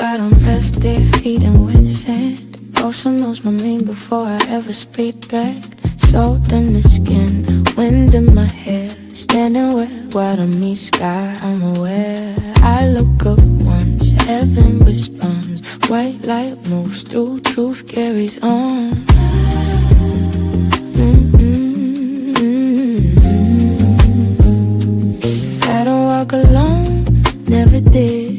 Got 'em left their feet in wet sand. Ocean knows my name before I ever speak back. Salt in the skin, wind in my hair. Standing where water meets sky, I'm aware. I look up once, heaven responds. White light moves through, truth carries on. I don't walk alone, never did.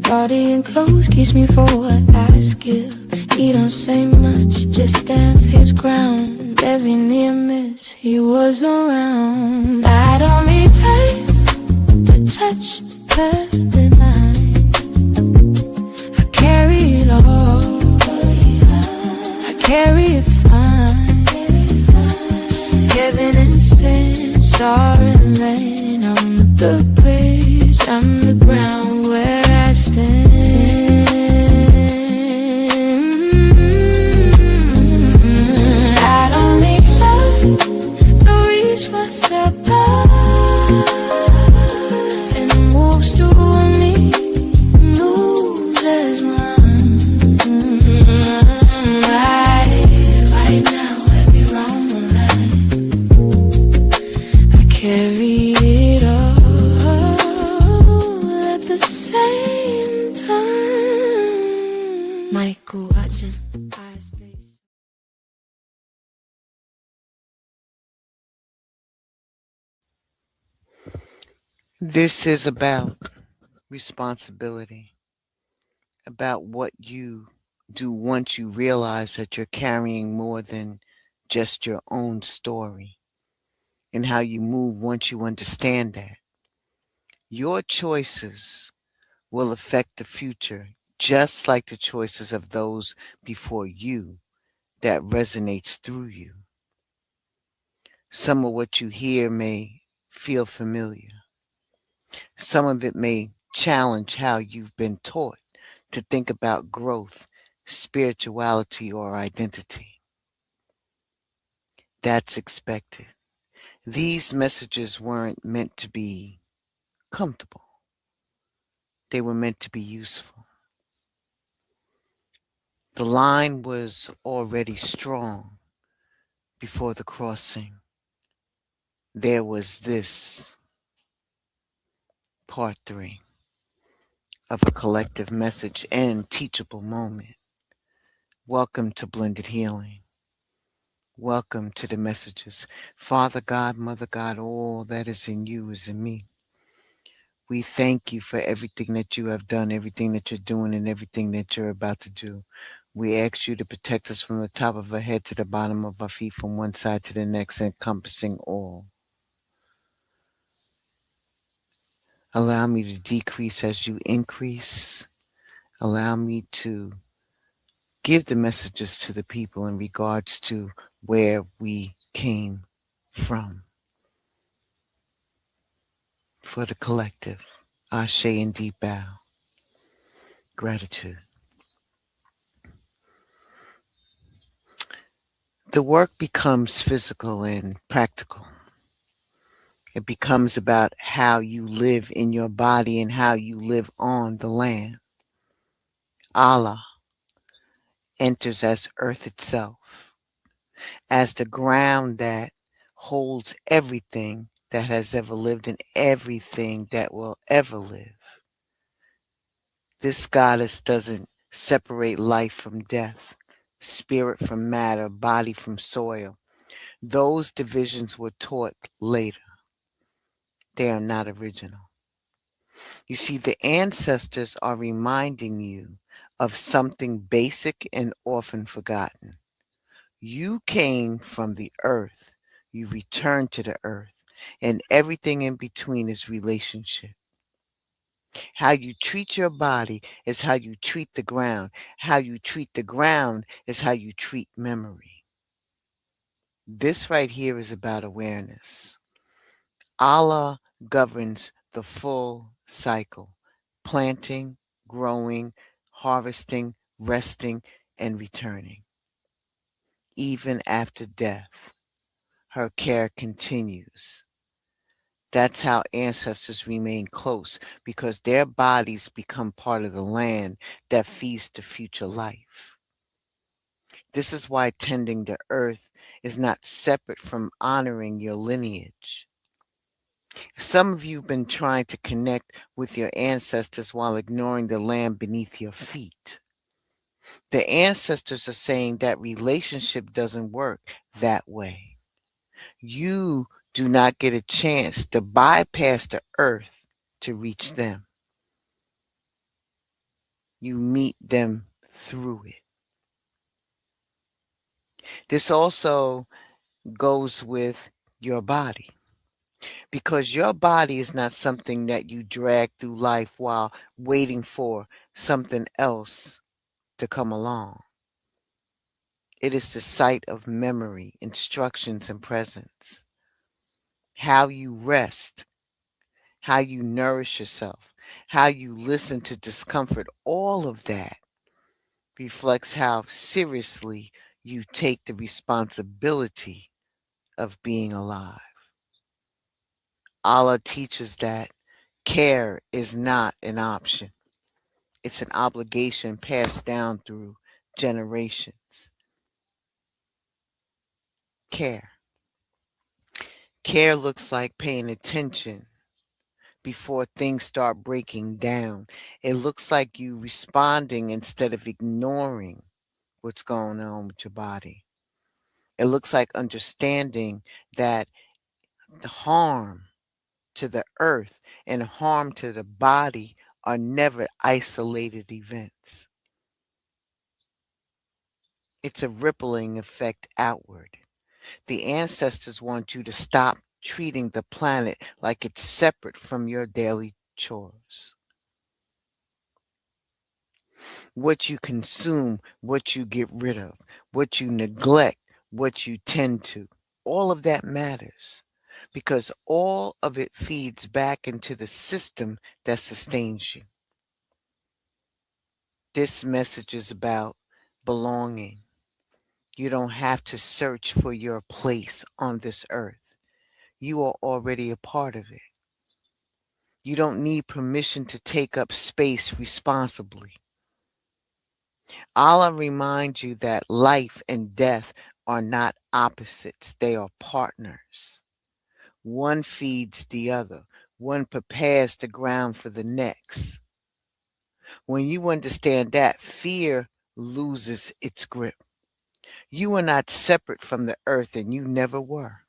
Body and clothes keeps me for what I skill. He don't say much, just stands his ground. Every near miss, he was around. I don't need faith to touch paradise. I carry it all, I carry it fine. Heaven and sin, soaring rain. I'm the place, I'm the ground where I stand. I don't need love to reach what's above, and it moves through me, moves as one. Right now, every wrong life, I carry it all at the same time. Michael watching. This is about responsibility, about what you do once you realize that you're carrying more than just your own story, and how you move once you understand that. Your choices will affect the future, just like the choices of those before you that resonates through you. Some of what you hear may feel familiar. Some of it may challenge how you've been taught to think about growth, spirituality, or identity. That's expected. These messages weren't meant to be comfortable, they were meant to be useful. The line was already strong before the crossing. There was this part 3 of a collective message and teachable moment. Welcome to Blended Healing. Welcome to the messages. Father God, Mother God, all that is in you is in me. We thank you for everything that you have done, everything that you're doing, and everything that you're about to do. We ask you to protect us from the top of our head to the bottom of our feet, from one side to the next, encompassing all. Allow me to decrease as you increase. Allow me to give the messages to the people in regards to where we came from. For the collective, Ashe and deep bow. Gratitude. The work becomes physical and practical. It becomes about how you live in your body and how you live on the land. Allah enters as earth itself, as the ground that holds everything that has ever lived and everything that will ever live. This goddess doesn't separate life from death, spirit from matter, body from soil. Those divisions were taught later. They are not original. You see, the ancestors are reminding you of something basic and often forgotten. You came from the earth, you return to the earth, and everything in between is relationship. How you treat your body is how you treat the ground. How you treat the ground is how you treat memory. This right here is about awareness. Allah governs the full cycle: planting, growing, harvesting, resting, and returning. Even after death, her care continues. That's how ancestors remain close because their bodies become part of the land that feeds the future life. This is why tending the earth is not separate from honoring your lineage. Some of you have been trying to connect with your ancestors while ignoring the land beneath your feet. The ancestors are saying that relationship doesn't work that way. You do not get a chance to bypass the earth to reach them. You meet them through it. This also goes with your body because your body is not something that you drag through life while waiting for something else to come along. It is the site of memory, instructions, and presence. How you rest, how you nourish yourself, how you listen to discomfort, all of that reflects how seriously you take the responsibility of being alive. Allah teaches that care is not an option, it's an obligation passed down through generations. Care. Care looks like paying attention before things start breaking down. It looks like you responding instead of ignoring what's going on with your body. It looks like understanding that the harm to the earth and harm to the body are never isolated events. It's a rippling effect outward. The ancestors want you to stop treating the planet like it's separate from your daily chores. What you consume, what you get rid of, what you neglect, what you tend to, all of that matters because all of it feeds back into the system that sustains you. This message is about belonging. You don't have to search for your place on this earth. You are already a part of it. You don't need permission to take up space responsibly. Allah reminds you that life and death are not opposites, they are partners. One feeds the other, one prepares the ground for the next. When you understand that, fear loses its grip. You are not separate from the earth, and you never were.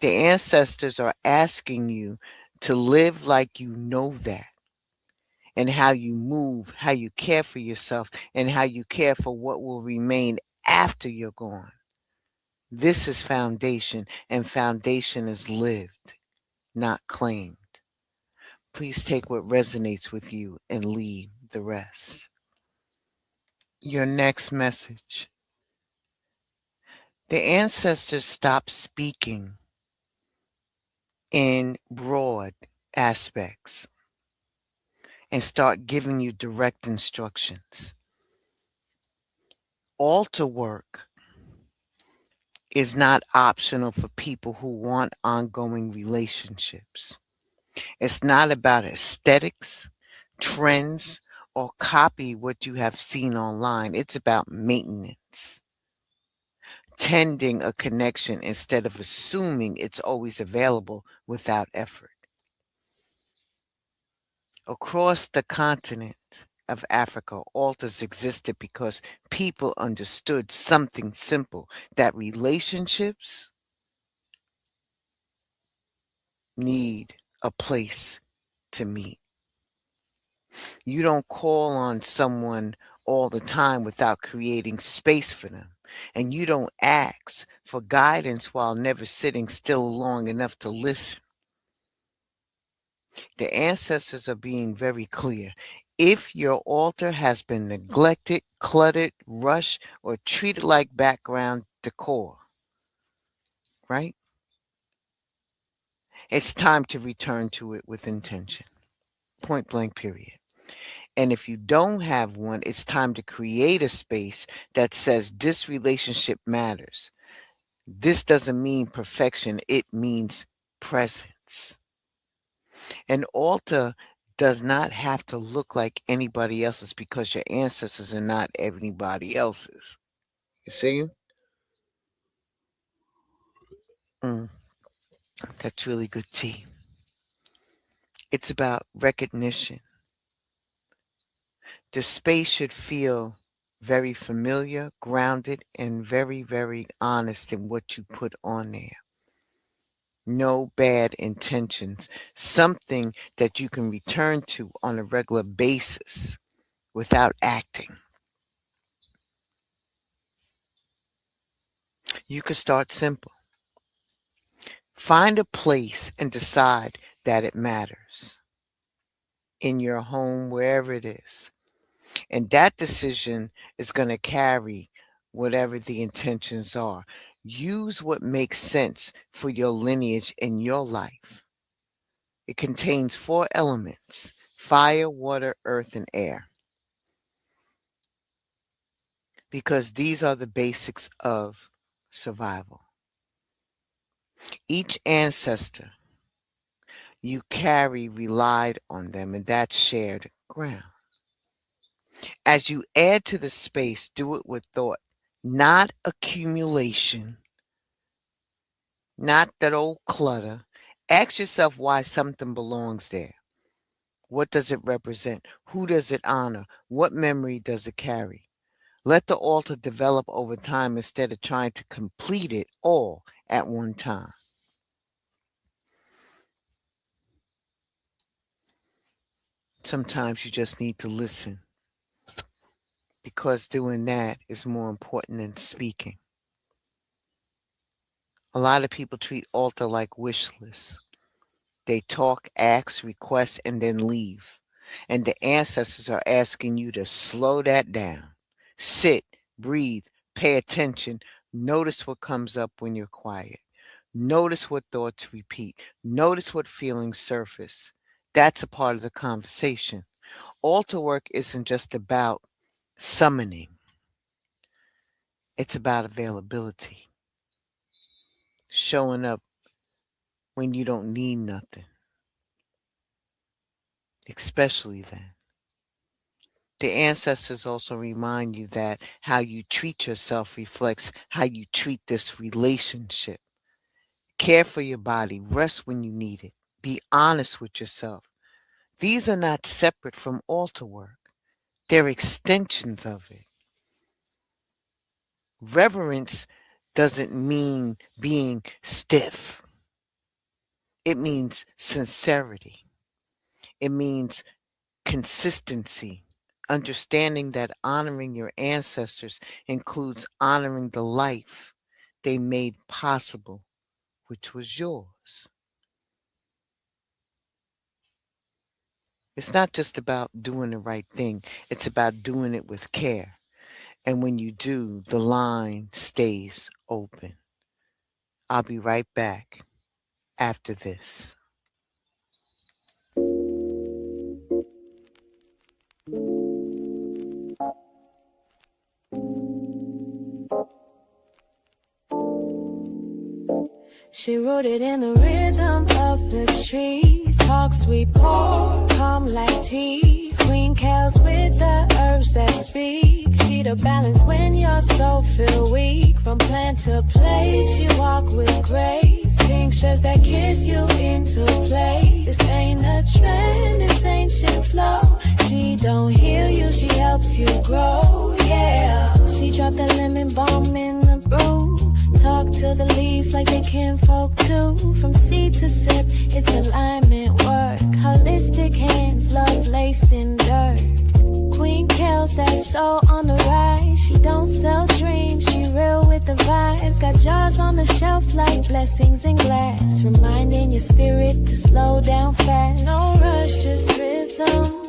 The ancestors are asking you to live like you know that, and how you move, how you care for yourself, and how you care for what will remain after you're gone. This is foundation, and foundation is lived, not claimed. Please take what resonates with you and leave the rest. Your next message. The ancestors stop speaking in broad aspects and start giving you direct instructions. Altar work is not optional for people who want ongoing relationships. It's not about aesthetics, trends, or copy what you have seen online. It's about maintenance, tending a connection instead of assuming it's always available without effort. Across the continent of Africa, altars existed because people understood something simple, that relationships need a place to meet. You don't call on someone all the time without creating space for them. And you don't ask for guidance while never sitting still long enough to listen. The ancestors are being very clear. If your altar has been neglected, cluttered, rushed, or treated like background decor, right? It's time to return to it with intention. Point blank, period. And if you don't have one, it's time to create a space that says this relationship matters. This doesn't mean perfection, it means presence. An altar does not have to look like anybody else's because your ancestors are not anybody else's. You see? That's really good tea. It's about recognition. The space should feel very familiar, grounded, and very, very honest in what you put on there. No bad intentions. Something that you can return to on a regular basis without acting. You can start simple. Find a place and decide that it matters in your home, wherever it is. And that decision is going to carry whatever the intentions are. Use what makes sense for your lineage in your life. It contains 4 elements: fire, water, earth, and air. Because these are the basics of survival. Each ancestor you carry relied on them, and that's shared ground. As you add to the space, do it with thought, not accumulation, not that old clutter. Ask yourself why something belongs there. What does it represent? Who does it honor? What memory does it carry? Let the altar develop over time instead of trying to complete it all at one time. Sometimes you just need to listen, because doing that is more important than speaking. A lot of people treat altar like wish lists. They talk, ask, request, and then leave. And the ancestors are asking you to slow that down. Sit, breathe, pay attention. Notice what comes up when you're quiet. Notice what thoughts repeat. Notice what feelings surface. That's a part of the conversation. Altar work isn't just about summoning. It's about availability. Showing up when you don't need nothing. Especially then. The ancestors also remind you that how you treat yourself reflects how you treat this relationship. Care for your body. Rest when you need it. Be honest with yourself. These are not separate from altar work. They're extensions of it. Reverence doesn't mean being stiff. It means sincerity. It means consistency. Understanding that honoring your ancestors includes honoring the life they made possible, which was yours. It's not just about doing the right thing. It's about doing it with care. And when you do, the line stays open. I'll be right back after this. She rooted in the rhythm of the trees. Talk sweet, pour, calm like teas. Queen cows with the herbs that speak. She the balance when your soul feel weak. From plan to play, she walk with grace. Tinctures that kiss you into place. This ain't a trend, this ancient flow. She don't heal you, she helps you grow, yeah. She dropped the lemon balm in the brew. Talk to the leaves like they kinfolk too. From seed to sip, it's alignment work. Holistic hands, love laced in dirt. Queen Kels, that soul on the rise. She don't sell dreams, she real with the vibes. Got jars on the shelf like blessings in glass. Reminding your spirit to slow down fast. No rush, just rhythm.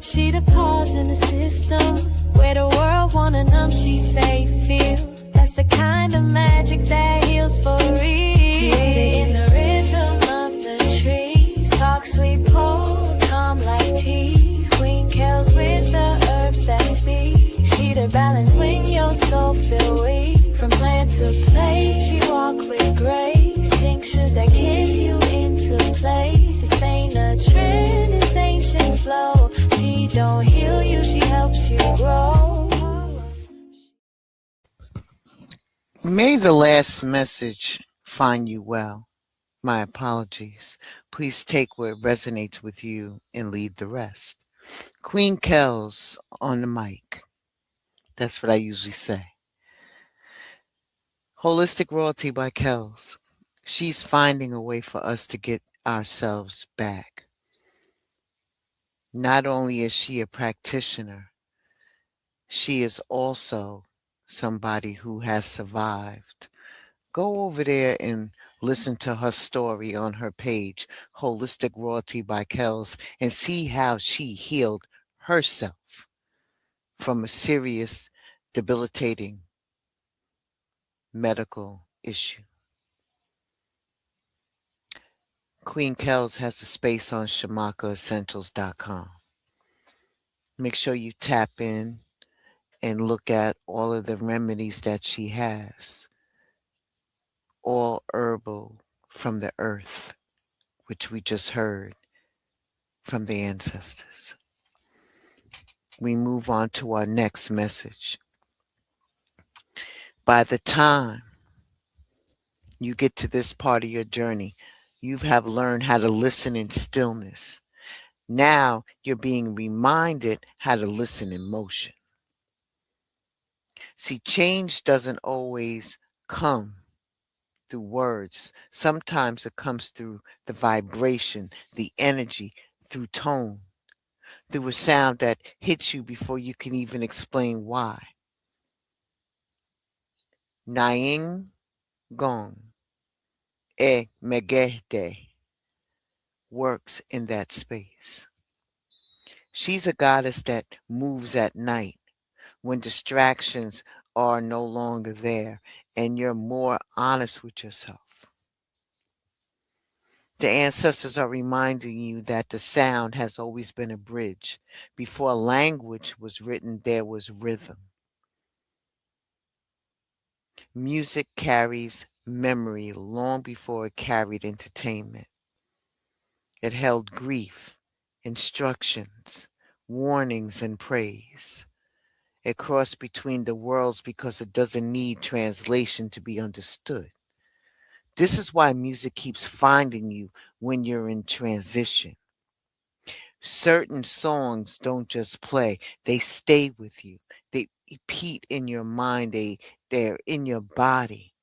She the pause in the system. Where the world wanna numb, she say feel. That's the kind of magic that heals for real. In the rhythm of the trees. Talk sweet, pour, calm like teas. Queen Kels with the herbs that speak. She the balance when your soul feel weak. From plan to play, she walk with grace. Tinctures that kiss you place. This ain't a trend, it's ancient flow. She don't heal you, she helps you grow. May the last message find you well. My apologies. Please take what resonates with you and leave the rest. Queen Kells on the mic. That's what I usually say. Holistic Royalty by Kells. She's finding a way for us to get ourselves back. Not only is she a practitioner, she is also somebody who has survived. Go over there and listen to her story on her page, Holistic Royalty by Kells, and see how she healed herself from a serious, debilitating medical issue. Queen Kells has a space on ShamakaEssentials.com. Make sure you tap in and look at all of the remedies that she has. All herbal from the earth, which we just heard from the ancestors. We move on to our next message. By the time you get to this part of your journey, you have learned how to listen in stillness. Now you're being reminded how to listen in motion. See, change doesn't always come through words. Sometimes it comes through the vibration, the energy, through tone, through a sound that hits you before you can even explain why. Naing Gong E Megehde works in that space. She's a goddess that moves at night when distractions are no longer there and you're more honest with yourself. The ancestors are reminding you that the sound has always been a bridge. Before language was written, there was rhythm. Music carries memory long before it carried entertainment. It held grief, instructions, warnings, and praise. It crossed between the worlds because it doesn't need translation to be understood. This is why music keeps finding you when you're in transition. Certain songs don't just play, they stay with you. They repeat in your mind, they're in your body.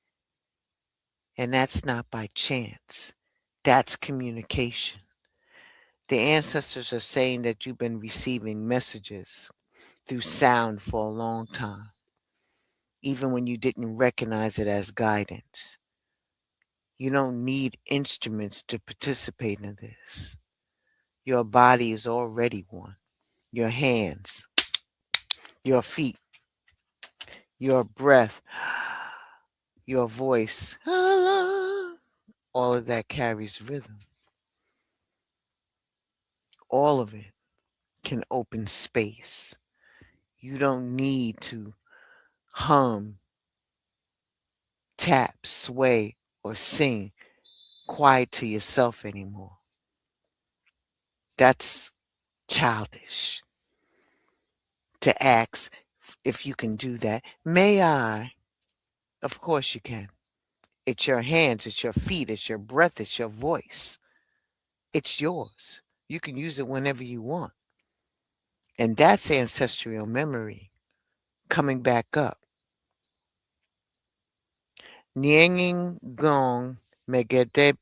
And that's not by chance. That's communication. The ancestors are saying that you've been receiving messages through sound for a long time, even when you didn't recognize it as guidance. You don't need instruments to participate in this. Your body is already one. Your hands, your feet, your breath, your voice, all of that carries rhythm. All of it can open space. You don't need to hum, tap, sway, or sing quiet to yourself anymore. That's childish to ask if you can do that. May I? Of course you can. It's your hands, it's your feet, it's your breath, it's your voice. It's yours. You can use it whenever you want. And that's ancestral memory coming back up. Nienging Gong Megadebe.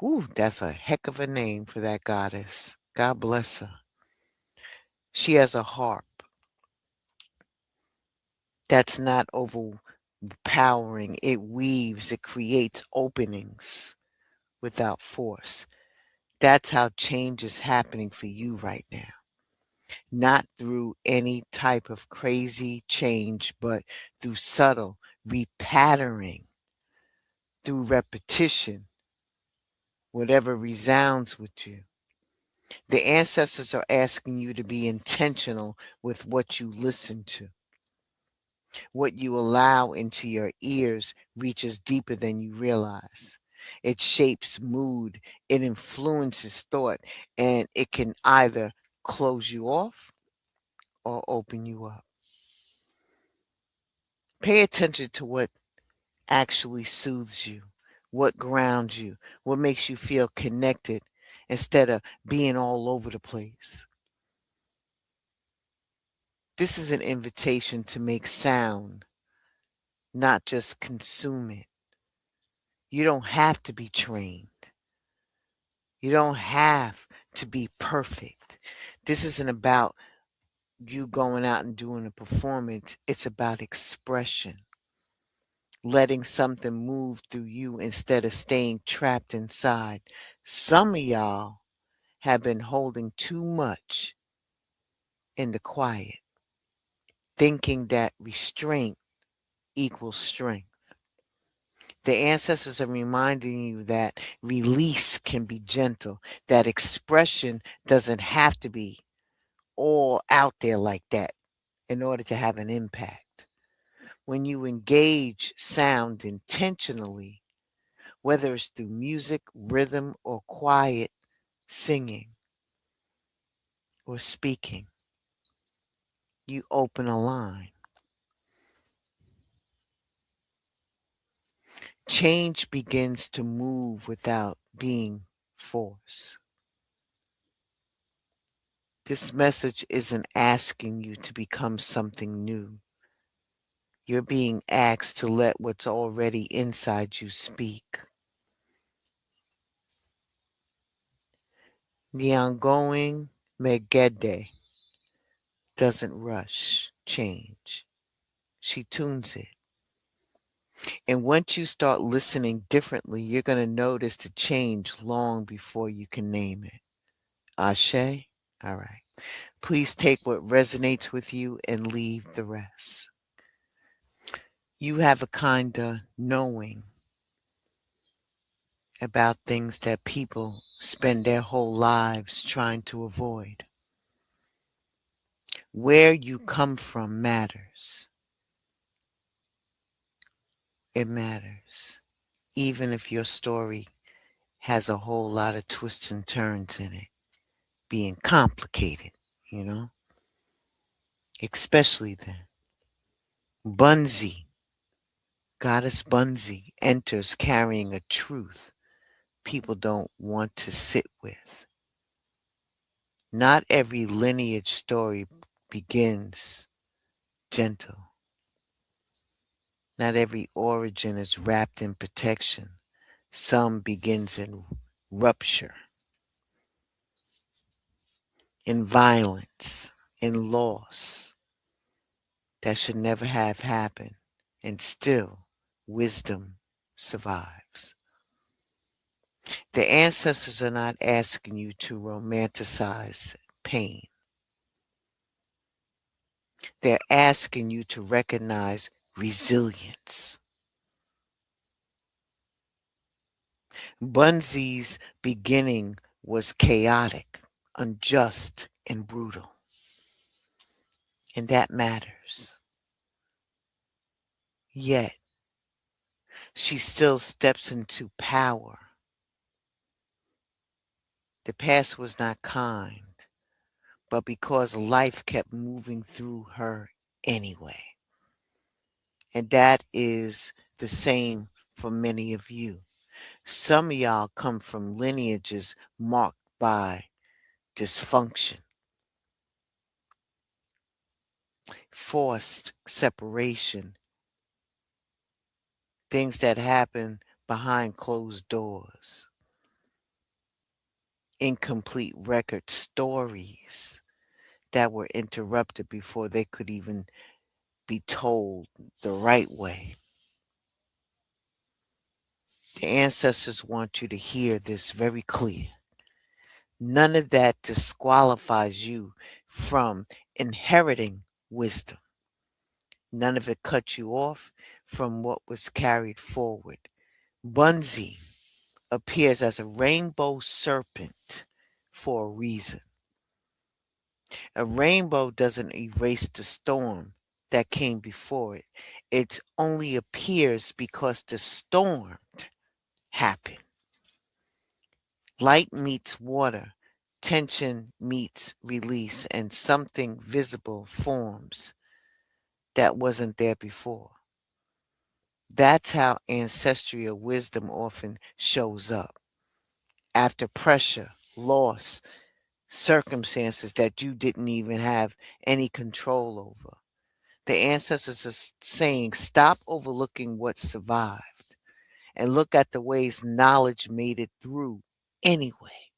Ooh, that's a heck of a name for that goddess. God bless her. She has a harp that's not overpowering. It weaves, it creates openings without force. That's how change is happening for you right now. Not through any type of crazy change, but through subtle repatterning, through repetition, whatever resounds with you. The ancestors are asking you to be intentional with what you listen to. What you allow into your ears reaches deeper than you realize. It shapes mood, it influences thought, and it can either close you off or open you up. Pay attention to what actually soothes you, what grounds you, what makes you feel connected instead of being all over the place. This is an invitation to make sound, not just consume it. You don't have to be trained. You don't have to be perfect. This isn't about you going out and doing a performance. It's about expression, letting something move through you instead of staying trapped inside. Some of y'all have been holding too much in the quiet, thinking that restraint equals strength. The ancestors are reminding you that release can be gentle, that expression doesn't have to be all out there like that in order to have an impact. When you engage sound intentionally, whether it's through music, rhythm, or quiet singing or speaking, you open a line. Change begins to move without being forced. This message isn't asking you to become something new. You're being asked to let what's already inside you speak. The ongoing Megede doesn't rush change. She tunes it. And once you start listening differently, you're going to notice the change long before you can name it. Ashe? All right. Please take what resonates with you and leave the rest. You have a kind of knowing about things that people spend their whole lives trying to avoid. Where you come from matters. It matters. Even if your story has a whole lot of twists and turns in it, being complicated, you know? Especially then. Bunzi, Goddess Bunzi, enters carrying a truth people don't want to sit with. Not every lineage story begins gentle. Not every origin is wrapped in protection. Some begins in rupture, in violence, in loss that should never have happened, and still wisdom survives. The ancestors are not asking you to romanticize pain. They're asking you to recognize resilience. Bunzi's beginning was chaotic, unjust, and brutal. And that matters. Yet, she still steps into power. The past was not kind, but because life kept moving through her anyway. And that is the same for many of you. Some of y'all come from lineages marked by dysfunction, forced separation, things that happen behind closed doors, incomplete record stories that were interrupted before they could even be told the right way. The ancestors want you to hear this very clear. None of that disqualifies you from inheriting wisdom. None of it cuts you off from what was carried forward. Bunzi appears as a rainbow serpent for a reason. A rainbow doesn't erase the storm that came before it. It only appears because the storm happen. Light meets water, tension meets release, and something visible forms that wasn't there before. That's how ancestral wisdom often shows up. After pressure, loss, circumstances that you didn't even have any control over. The ancestors are saying, stop overlooking what survived and look at the ways knowledge made it through anyway.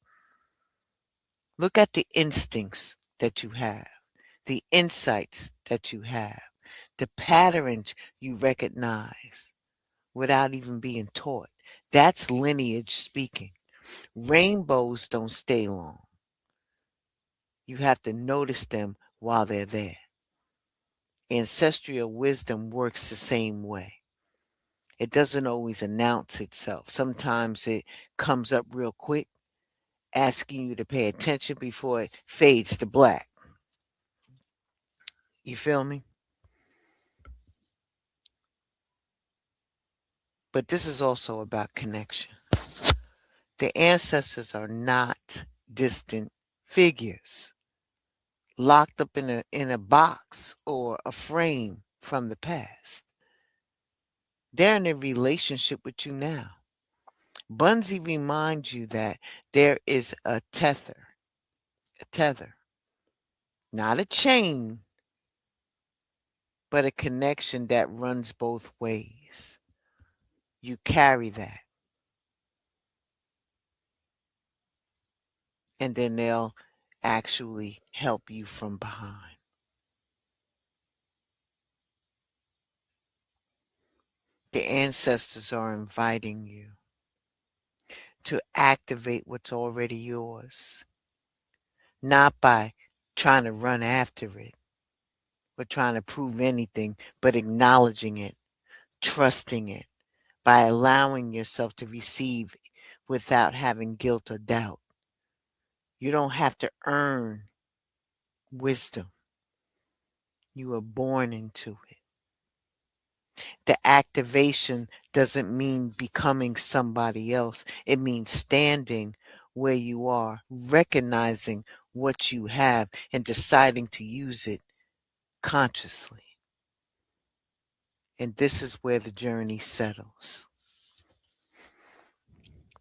Look at the instincts that you have, the insights that you have, the patterns you recognize without even being taught. That's lineage speaking. Rainbows don't stay long. You have to notice them while they're there. Ancestral wisdom works the same way. It doesn't always announce itself. Sometimes it comes up real quick, asking you to pay attention before it fades to black. You feel me? But this is also about connection. The ancestors are not distant figures locked up in a box or a frame from the past. They're in a relationship with you now. Bunzi reminds you that there is a tether, not a chain, but a connection that runs both ways. You carry that. And then they'll actually help you from behind. The ancestors are inviting you to activate what's already yours, not by trying to run after it or trying to prove anything, but acknowledging it, trusting it, by allowing yourself to receive without having guilt or doubt. You don't have to earn wisdom. You are born into it. The activation doesn't mean becoming somebody else. It means standing where you are, recognizing what you have, and deciding to use it consciously. And this is where the journey settles.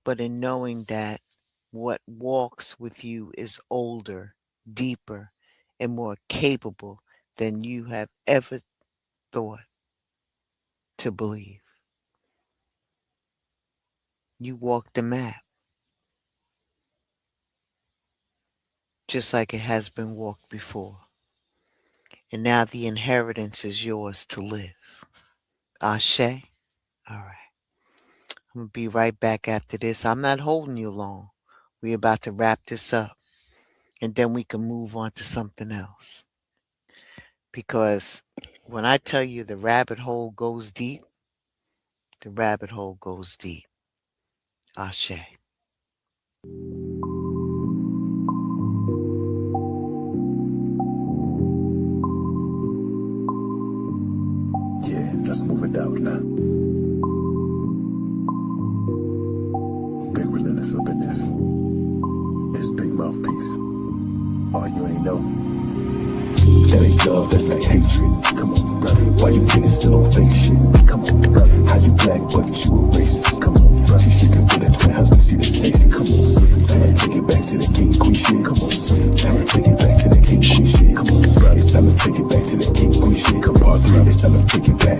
But in knowing that what walks with you is older, deeper, and more capable than you have ever thought to believe. You walk the map, just like it has been walked before. And now the inheritance is yours to live. Ashe? All right. I'm going to be right back after this. I'm not holding you long. We're about to wrap this up. And then we can move on to something else. Because when I tell you the rabbit hole goes deep, the rabbit hole goes deep. Ashe. Yeah, let's move it out now. Big relentless up in this. It's Big Mouthpiece. Oh, you ain't know. That ain't love, that's like hatred. Come on, brother. Why you niggas still on fake shit? Come on, brother. How you black but you a racist? Come on, brother. She sleeping with a twin husband, see this taste. Come on, sister. Time to take it back to the king queen shit. Come on, sister. Time to take it back to the king queen shit. Come on, brother. It's time to take it back to the king queen shit. Come on, brother. It's time to take it back.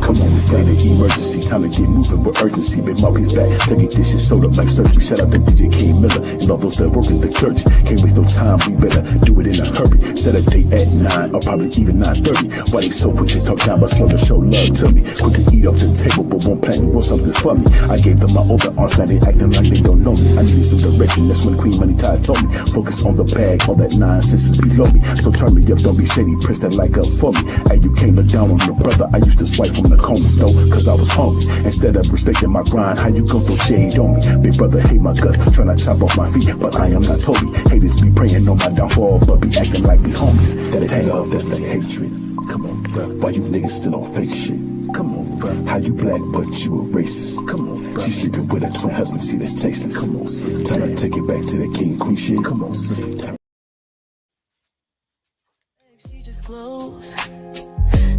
Come on, this ain't an emergency. Time to get moving with urgency. Big Mouthpiece back. Take it, this shit sold up like surgery. Shout out to DJ King Miller and all those that work in the clergy. Can't waste no time. We better do it in a hurry. Set a date at 9 or probably even 9:30. Why they so quick to talk down, but slow to show love to me. Quick to eat off the table, but won't plan to want something for me. I gave them my open arms, now they acting like they don't know me. I needed some direction, that's when Queen Money Tide told me. Focus on the bag, all that nonsense is below me. So turn me up, don't be shady, press that like up for me. Hey, you can't look down on your brother. I used to swipe from the corner store, cause I was hungry. Instead of respecting my grind, how you gon' throw shade on me? Big brother hate my guts, tryna chop off my feet, but I am not Toby. Haters be praying on my downfall, but be acting like we homies. That it ain't love, that's like hatred. Come on, bruh. Why you niggas still on fake shit? Come on, bro. How you black but you a racist? Come on, bro. She sleeping with her twin husband, see that's tasteless. Come on, sister. Time to take it back to that king queen shit. Come on, sister. She just glows,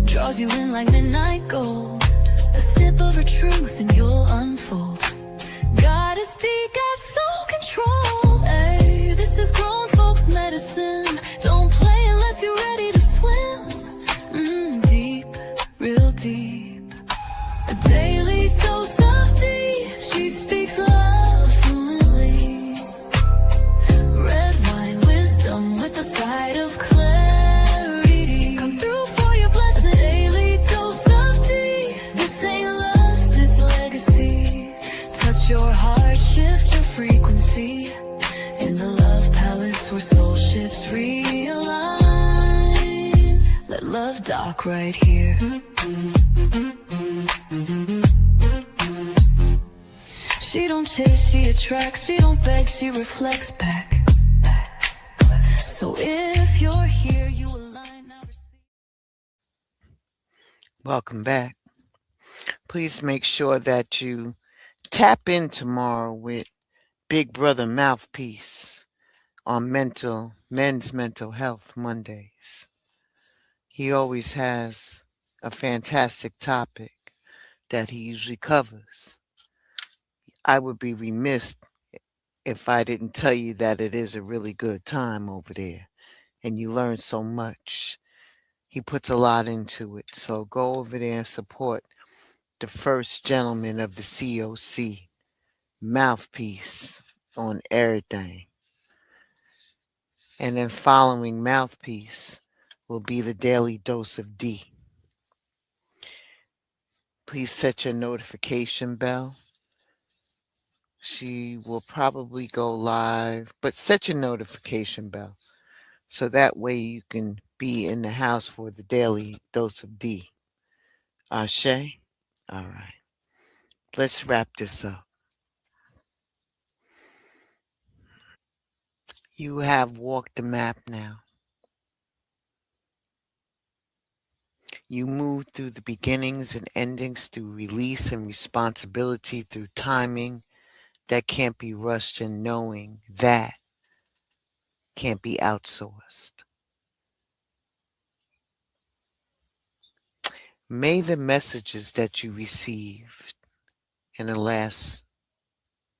draws you in like midnight gold. A sip of her truth and you'll unfold. God is deep, got soul control. Hey, this is grown folks medicine. Don't play unless you're ready to swim. Deep, real deep. A daily dose of tea. She speaks love fluently. Red wine wisdom with a side of clarity. Come through for your blessing. Daily dose of tea. This ain't lust, it's legacy. Touch your heart, shift your frequency. In the love palace where soul shifts realign. Let love dock right here. She don't chase, she attracts. She don't beg, she reflects back. So if you're here, you align now. Welcome back. Please make sure that you tap in tomorrow with Big Brother Mouthpiece on Men's Mental Health Mondays. He always has a fantastic topic that he usually covers. I would be remiss if I didn't tell you that it is a really good time over there and you learn so much. He puts a lot into it. So go over there and support the first gentleman of the COC, Mouthpiece, on everything. And then following Mouthpiece will be the Daily Dose of D. Please set your notification bell. She will probably go live, but set your notification bell so that way you can be in the house for the Daily Dose of D. Ashe? All right. Let's wrap this up. You have walked the map now. You move through the beginnings and endings, through release and responsibility, through timing that can't be rushed, and knowing that can't be outsourced. May the messages that you received in the last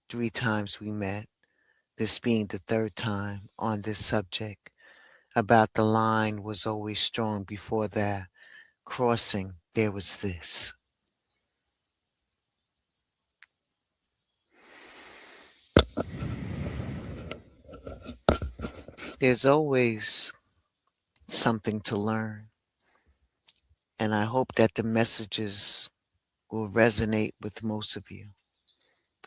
3 times we met, this being the 3rd time on this subject, about the line was always strong, before that crossing there was this. There's always something to learn, and I hope that the messages will resonate with most of you.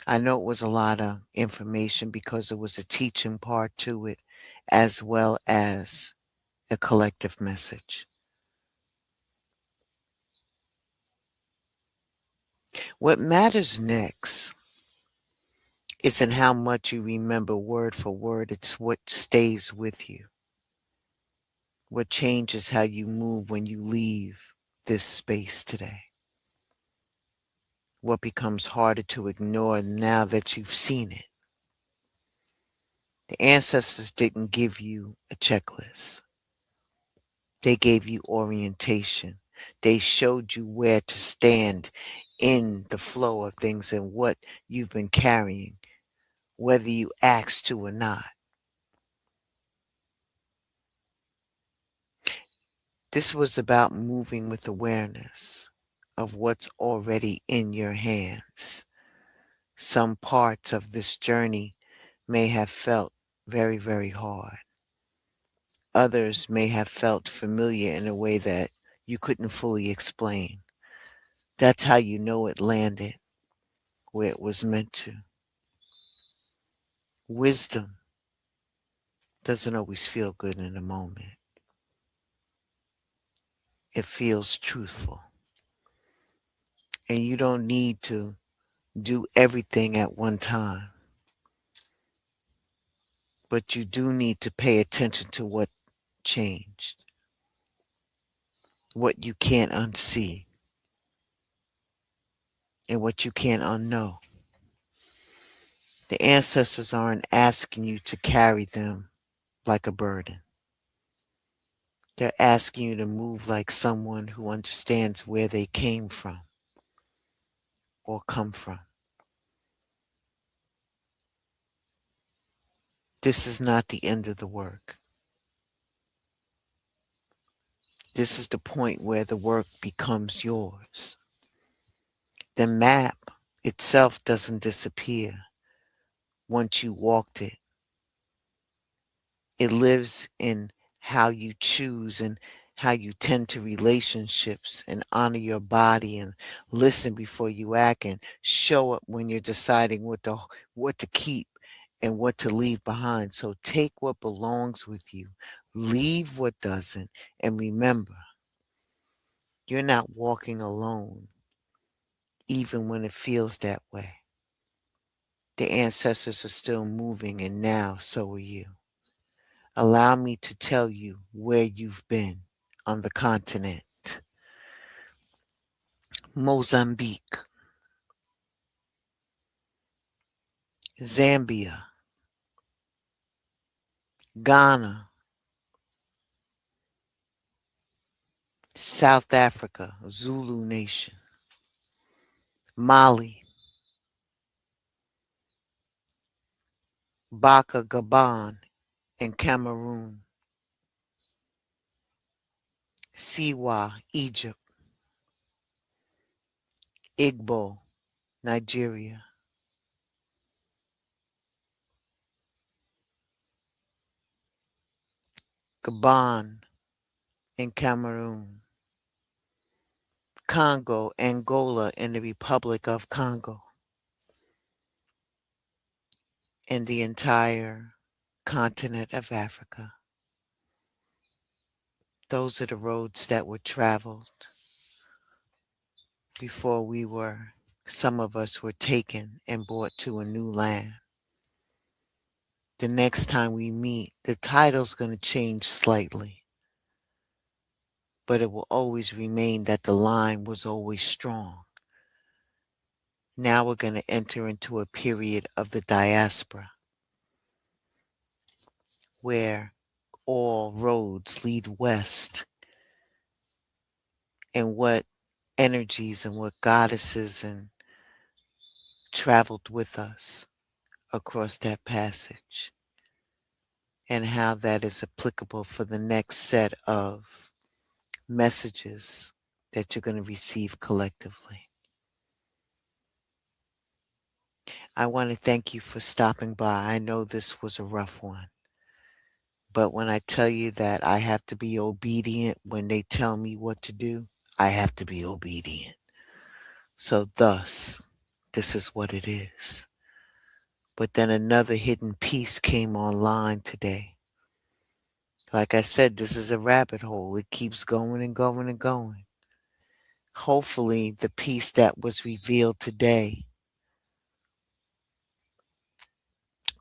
I know it was a lot of information because it was a teaching part to it, as well as a collective message. What matters next isn't how much you remember word for word, it's what stays with you. What changes how you move when you leave this space today. What becomes harder to ignore now that you've seen it. The ancestors didn't give you a checklist. They gave you orientation. They showed you where to stand in the flow of things and what you've been carrying, whether you asked to or not. This was about moving with awareness of what's already in your hands. Some parts of this journey may have felt very, very hard. Others may have felt familiar in a way that you couldn't fully explain. That's how you know it landed where it was meant to. Wisdom doesn't always feel good in the moment. It feels truthful. And you don't need to do everything at one time. But you do need to pay attention to what changed, what you can't unsee, and what you can't unknow. The ancestors aren't asking you to carry them like a burden. They're asking you to move like someone who understands where they came from or come from. This is not the end of the work. This is the point where the work becomes yours. The map itself doesn't disappear once you walked it. It lives in how you choose and how you tend to relationships and honor your body and listen before you act and show up when you're deciding what to keep and what to leave behind. So take what belongs with you, leave what doesn't, and remember, you're not walking alone, even when it feels that way. The ancestors are still moving, and now so are you. Allow me to tell you where you've been on the continent. Mozambique, Zambia, Ghana, South Africa, Zulu Nation, Mali, Baka Gabon and Cameroon, Siwa, Egypt, Igbo, Nigeria, Gabon and Cameroon, Congo, Angola, and the Republic of Congo, and the entire continent of Africa. Those are the roads that were traveled before some of us were taken and brought to a new land. The next time we meet, the title's going to change slightly, but it will always remain that the line was always strong. Now we're going to enter into a period of the diaspora, where all roads lead west, and what energies and what goddesses and traveled with us across that passage, and how that is applicable for the next set of messages that you're going to receive collectively. I want to thank you for stopping by. I know this was a rough one, but when I tell you that I have to be obedient when they tell me what to do, I have to be obedient. So thus, this is what it is. But then another hidden piece came online today. Like I said, this is a rabbit hole. It keeps going and going and going. Hopefully, the piece that was revealed today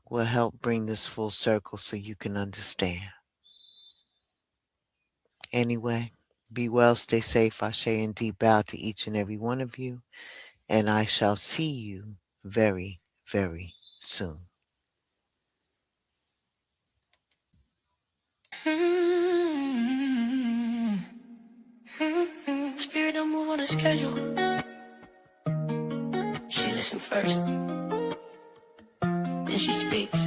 will help bring this full circle so you can understand. Anyway, be well, stay safe. Ashe and deep bow to each and every one of you. And I shall see you very, very soon. Spirit don't move on the schedule. She listen first, then she speaks.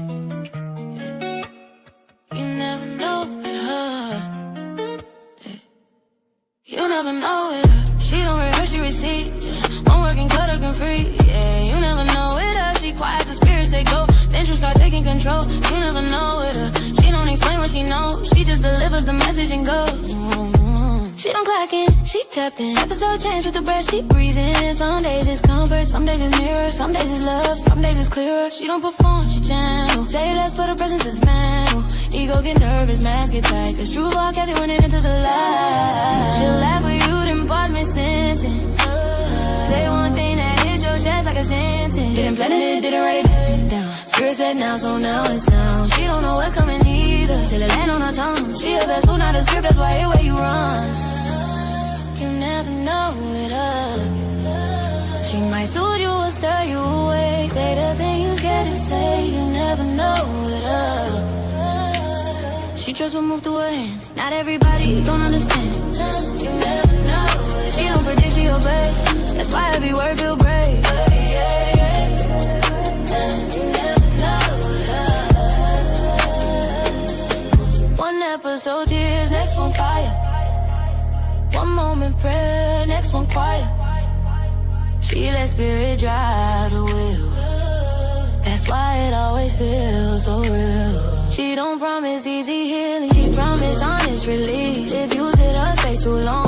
You never know with her. You never know with her. She don't rehearse, she receive. One working cut up and free. Yeah, you never know with her. She quiet, the spirit say go. Then you start taking control. You never know with her. She don't explain what she knows. She just delivers the message and goes. She don't clock in, she tapped in. Episode change with the breath she breathing. Some days it's comfort, some days it's mirror. Some days it's love, some days it's clearer. She don't perform, she channel. Say less, but her presence is mental. Ego get nervous, mask get tight. Cause true walk kept it winning into the light. She'll laugh with you, then pause mid-sentence. Say one thing that hit your chest like a sentence. Didn't plan it, didn't write it down. Spirit said now, so now it's sound. She don't know what's coming either, till it land on her tongue. She a vessel, not a script, that's why everywhere you run. You never know it up. She might soothe you or stir you away. Say the thing you scared to say, you never know it up. She trusts what moved through her hands. Not everybody don't understand. You never know it. She don't predict, she obey. That's why every word feel brave. You never know it up. One episode tears, next one fire. One moment prayer, next one quiet. She let spirit drive the wheel. That's why it always feels so real. She don't promise easy healing, she promise honest release. If you sit or stay too long,